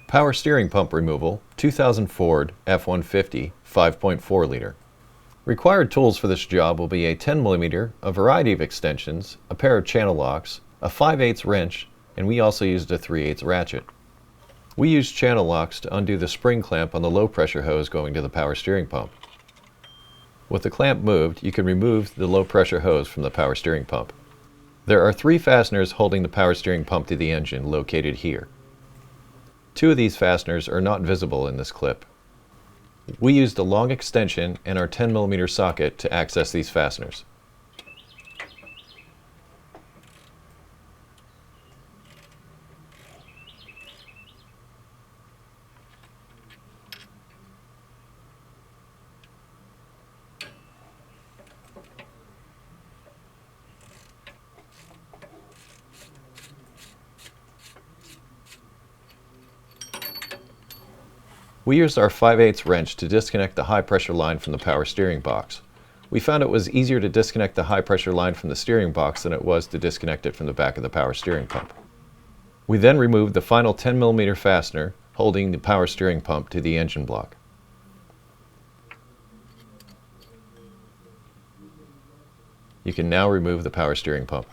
Power steering pump removal, 2000 Ford F150 5.4 liter. Required tools for this job will be a 10mm, a variety of extensions, a pair of channel locks, a 5/8 wrench, and we also used a 3/8 ratchet. We used channel locks to undo the spring clamp on the low pressure hose going to the power steering pump. With the clamp moved, you can remove the low pressure hose from the power steering pump. There are 3 fasteners holding the power steering pump to the engine located here. 2 of these fasteners are not visible in this clip. We used a long extension and our 10mm socket to access these fasteners. We used our 5/8 wrench to disconnect the high pressure line from the power steering box. We found it was easier to disconnect the high pressure line from the steering box than it was to disconnect it from the back of the power steering pump. We then removed the final 10mm fastener holding the power steering pump to the engine block. You can now remove the power steering pump.